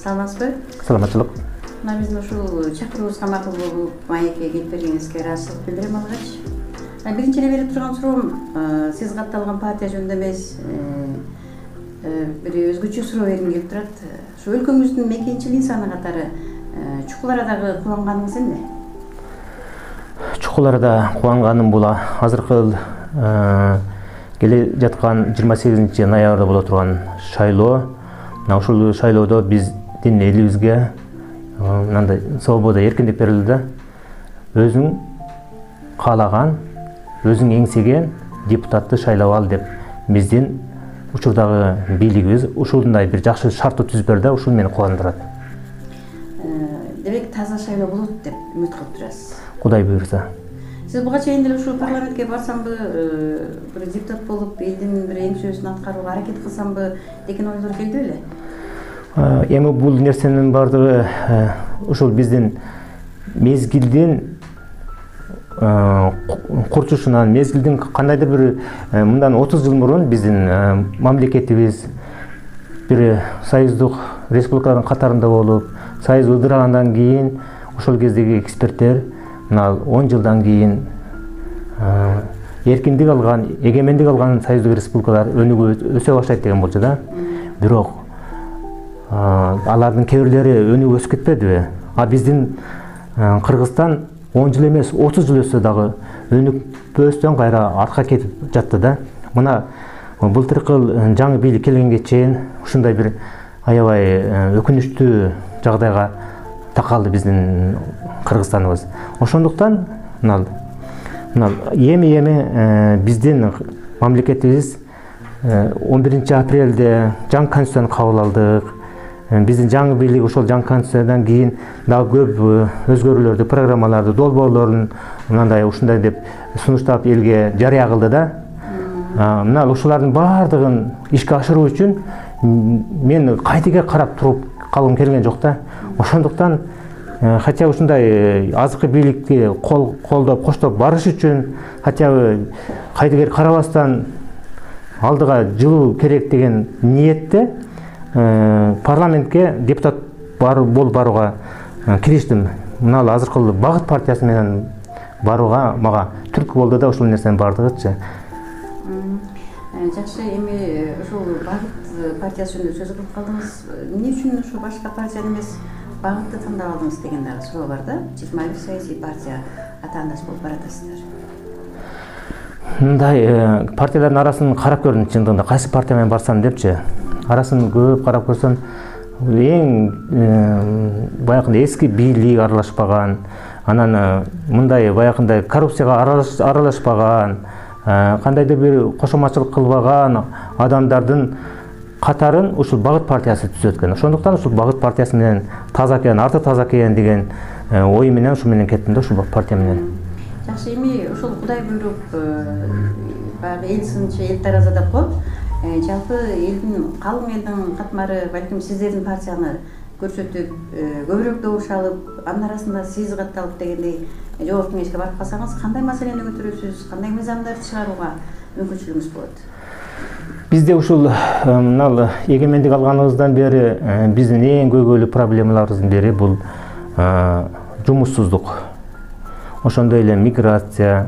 Саламатсызбы? Саламатчылык. Мына биздин ушул чакыруубузга макул болуп, маекке келип бергениңизге ыраазычылык билдирем алгач. Биринчи эле берип турган суроом, сиз катталган партия жөнүндө эмес, бир өзгөчө суроо бергим келип турат. Ушу өлкөңүздүн мекенчил инсаны катары Чукул Арадагы кубанганыңыз эмне? Чукул Арада кубанганым бул азыркы келе жаткан 28 ноябрда боло турган шайлоо. Ушул шайлоодо биздин элибизге мындай свобода, эркиндик берилди да. Өзүң каалаган, өзүң эңсеген депутатты шайлап ал деп биздин учурдагы бийлигибиз ушундай бир жакшы шартты түзүп берди да, ушул мени кубандырат. Демек таза шайлоо болот деп үмүт кылып турасыз. Кудай буйрса. Сиз буга чейин деле ушул парламентке барсамбы, бир депутат болуп, элдин бир эң аткарууга аракет кылсамбы деген ойлор келди беле? Эми бул нерсенин бардыгы ушул биздин мезгилдин курчушунан, мезгилдин кандайдыр бир мындан 30 жыл мурун биздин мамлекетибиз бир союздук республикалардын катарында болуп, союз ыдырагандан кийин ошол кездеги эксперттер мына 10 жылдан кийин эркиндик алган, эгемендик алган союздук республикалар өнүгүп өсө баштайт деген болчу да. Бирок алардын кээ бирлери өнүгүп өсүп кетпедиби? Биздин Кыргызстан 10 жыл эмес, 30 жыл өссө дагы өнүкпөстөн кайра артка кетип жатты да. Мына былтыркы жаңы бийлик келгенге чейин ушундай бир аябай өкүнүчтүү жагдайга такалды биздин Кыргызстаныбыз. Ошондуктан эми биздин мамлекетибиз 11 апрелде жаңы конституцияны кабыл алдык. Биздин жаңы бийлик ошол жаңы конституциядан кийин дагы көп өзгөрүүлөрдү, программаларды, долбоорлорун мындай ушундай деп сунуштап элге жарыя кылды да. Мына ушулардын баардыгын ишке ашыруу үчүн мен кайтеге карап туруп калгым келген жок да. Ошондуктан хотя ушундай азыркы бийликти колдоп, коштоп барыш үчүн хотя кайтеге карабастан алдыга жылуу керек деген ниетте парламентке депутат болуп барууга кириштим. Мына азыркы Багыт партиясы менен барууга мага түрткү болду да ушул нерсенин баардыгычы. Жакшы, эми ушул Багыт партиясы жөнүндө сөз кылып калдыңыз. Эмне үчүн ушу башка партия эмес Багытты тандап алдыңыз деген дагы суроо бар да. 21 саясий партия атаандаш болуп баратасыздар. Мындай партиялардын арасын карап көрдүм чындыгында, кайсы партия менен барсам депчи. Арасын көп карап көрсөм, эң баягындай эски бийлик аралашпаган, анан мындай баягындай коррупцияга аралашпаган, кандайдыр бир кошомачылык кылбаган адамдардын катарын ушул Багыт партиясы түзөт экен. Ошондуктан ушул Багыт партиясы менен таза экен, арты таза экен деген ой менен ушу менен кеттим да ушул партия менен. Жакшы, эми ушул Кудай буйруп баягы эл сынчы, эл тараза деп коет. Жалпы элдин, калың элдин катмары балким сиздердин партияны көрсөтүп, көбүрөөк добуш алып, анын арасында сиз катталып дегендей жооп кеңешке барып калсаңыз, кандай маселени көтөрөсүз, кандай мыйзамдарды чыгарууга мүмкүнчүлүгүңүз болот? Бизде ушул мына эгемендик алганыбыздан бери биздин эң көйгөйлүү проблемаларыбыздын бири бул жумушсуздук. Ошондой эле миграция,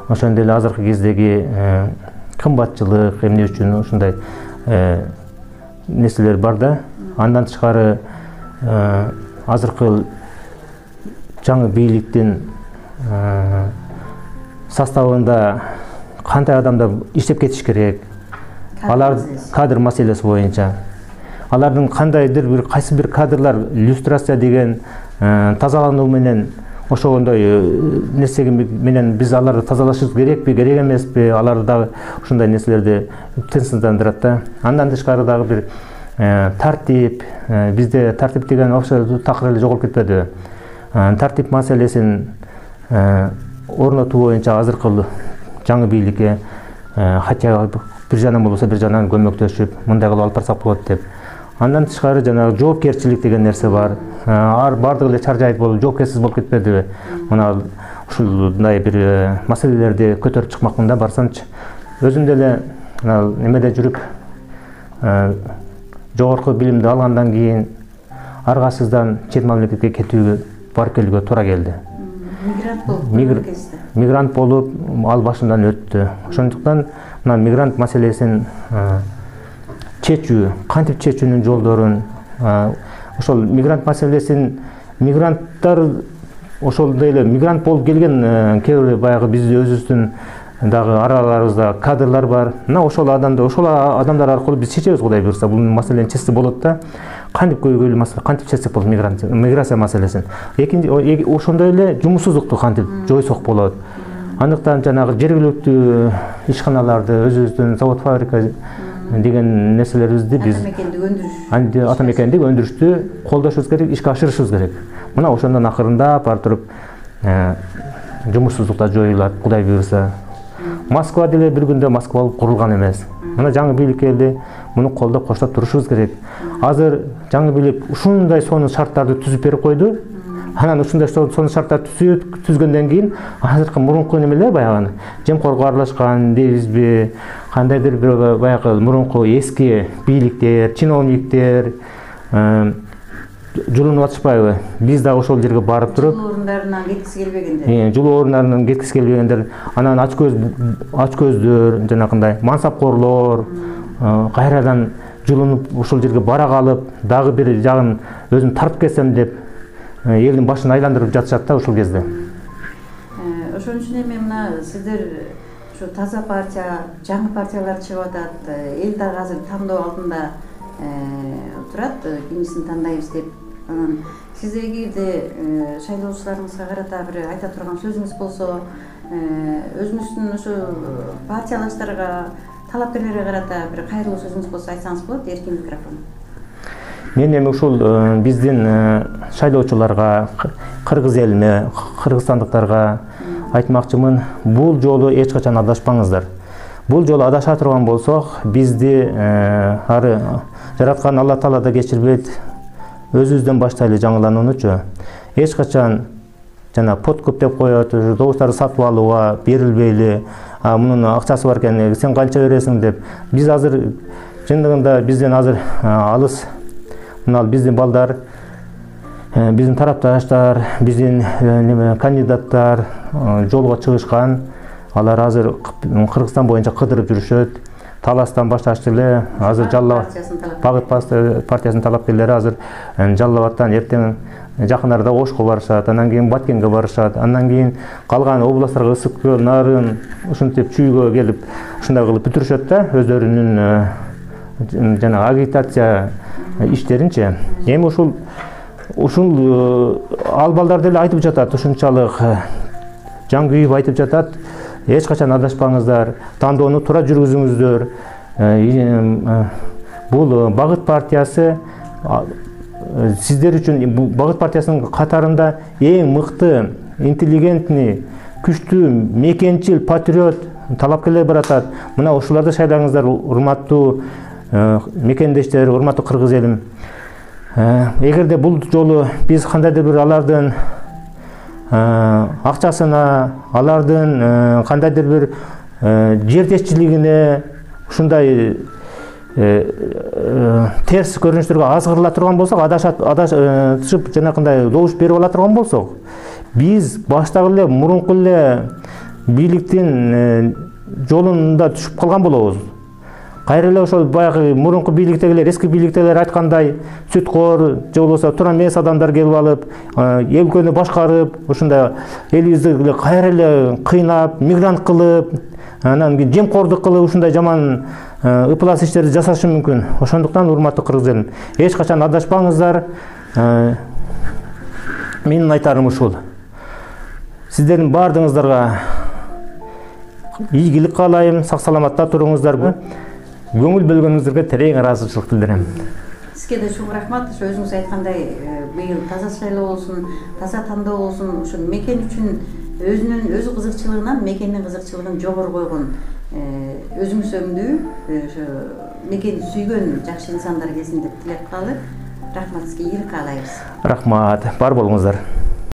ошондой эле азыркы кездеги кымбатчылык, эмне үчүн ушундай нерселер бар да. Андан тышкары азыркы жаңы бийликтин составында кандай адамдар иштеп кетиш керек? Алар кадр маселеси боюнча. Алардын кандайдыр бир кайсы бир кадрлар иллюстрация деген тазалануу менен ошондой нерсе менен биз аларды тазалашыбыз керекпи, керек эмеспи? Алар дагы ушундай нерселерди тынчсыздандырат да. Андан тышкары дагы бир тартип, бизде тартип деген вообще такыр эле жоголуп кетпеди. Тартип маселесин орнотуу боюнча азыркы жаңы бийликке хотя бир жагынан болбосо бир жагынан көмөктөшүп, мындай кылып алып барсак болот деп. Андан тышкары жанагы жоопкерчилик деген нерсе бар. Бардыгы эле чаржайт болуп, жоопкерсиз болуп кетпедиби? Мына ушундай бир маселелерди көтөрүп чыкмакмын да барсамчы. Өзүм деле эмеде жүрүп, жогорку билимди алгандан кийин аргасыздан чет мамлекетке кетүүгө барып келүүгө туура келди. Мигрант болуп кетти. Мигрант болуп ал башынан өттү. Ошондуктан мына мигрант маселесин чечүү, кантип чечүүнүн жолдорун, ошол мигрант маселесин мигранттар ошолдой эле мигрант болуп келген кээ бир баягы биздин өзүбүздүн дагы араларыбызда кадрлар бар. Мына ошол адамдар аркылуу биз чечебиз, Кудай буйрса. Бул маселени чечсе болот да. Кантип көйгөйлүү маселе, кантип чечсек болот миграция маселесин. Экинчи ошондой эле жумушсуздукту кантип жойсок болот. Андыктан жанагы жергиликтүү ишканаларды, өзүбүздүн завод, фабрика деген нерселерибизди биз ата мекендик өндүрүштү колдошубуз керек, ишке ашырышыбыз керек. Мына ошондон акырындап барып туруп жумушсуздук да жоюлат, Кудай буйрса. Москва деле бир күндө Москва болуп курулган эмес. Мына жаңы бийлик келди, муну колдоп коштоп турушубуз керек. Азыр жаңы бийлик ушундай сонун шарттарды түзүп берип койду. Анан ушундай сонун шарттарды түзгөндөн кийин азыркы мурунку немелер баягы жемкорго аралашкан дейбизби, кандайдыр бир баягы мурунку эски бийликтер, чиновниктер жулунуп атышпайбы? Биз дагы ошол жерге барып туруп, жылуу орундарынан кеткиси келбегендер. Жылуу орундарынан кеткиси келбегендер, анан ачкөздөр, жанакындай мансапкорлор кайрадан жулунуп ошол жерге бара калып, дагы бир жагын өзүм тартып кетсем деп элдин башын айландырып жатышат да ошол кезде. Ошон үчүн эми мына сиздер ушу таза партия, жаңы партиялар чыгып атат. Эл дагы азыр тандоо алдында турат, кимисин тандайбыз деп. Анан сиз эгерде шайлоочуларыңызга карата бир айта турган сөзүңүз болсо, өзүңүздүн ушу партиялаштарга, талапкерлерге карата бир кайрылуу сөзүңүз болсо айтсаңыз болот, эркин микрофон. Мен эми ушул биздин шайлоочуларга, кыргыз элине, кыргызстандыктарга айтмакчымын, бул жолу эч качан адашпаңыздар. Бул жолу адаша турган болсок, бизди ары жараткан Алла Таала да кечирбейт, өзүбүздөн баштайлы жаңылануучу. Эч качан жана подкуп деп коет, добустарды сатып алууга берилбейли, мунун акчасы бар экен, сен канча бересиң деп. Биз азыр чындыгында бизден азыр алыс, мына биздин балдар, биздин тарапташтар, биздин кандидаттар жолго чыгышкан. Алар азыр Кыргызстан боюнча кыдырып жүрүшөт. Таластан башташты эле, азыр Багыт партиясынын талапкерлери азыр Жалал Абадтан эртең жакын арада Ошко барышат, анан кийин Баткенге барышат, андан кийин калган областтарга Ысык-Көл, Нарын, ушинтип Чүйгө келип, ушундай кылып бүтүрүшөт да өздөрүнүн жана агитация иштеринчи. Эми ушул ал балдар деле айтып жатат, ушунчалык жан күйүп айтып жатат. Эч качан адашпаңыздар, тандоону туура жүргүзүңүздөр. Бул Багыт партиясы сиздер үчүн, Багыт партиясынын катарында эң мыкты, интеллигентный, күчтүү, мекенчил, патриот талапкерлер баратат. Мына ушуларды шайлаңыздар, урматтуу мекендештер, урматтуу кыргыз элим. Эгерде бул жолу биз кандайдыр бир алардын акчасына, алардын кандайдыр бир жертешчилигине ушундай терс көрүнүштөргө азгырыла турган болсок, адашып жанакындай добуш берип ала турган болсок, биз баштагы эле мурунку эле бийликтин жолунда түшүп калган болобуз. Кайра эле ошол баягы мурунку бийликтегилер, эски бийликтегилер айткандай сүткор же болбосо туура эмес адамдар келип алып, өлкөнү башкарып, ушундай элибизди кайра эле кыйнап, мигрант кылып, анан кийин жемкордук кылып, ушундай жаман ыплас иштерди жасашы мүмкүн. Ошондуктан урматтуу кыргыз элим, эч качан адашпаңыздар. Менин айтарым ушул. Сиздердин баардыгыңыздарга ийгилик каалайм, сак саламатта туруңуздар. Көңүл бөлгөнүңүздөргө терең ыраазычылык билдирем. Сизге да чоң рахмат. Өзүңүз айткандай, быйыл таза шайлоо болсун, таза тандоо болсун, ушул мекен үчүн өзү кызыкчылыгынан мекендин кызыкчылыгын жогору койгон, өзүңүз өңдүү, ошо мекенди сүйгөн жакшы инсандар келсин деп тилек кылалы. Рахмат, сизге ийгилик каалайбыз. Рахмат, бар болуңуздар.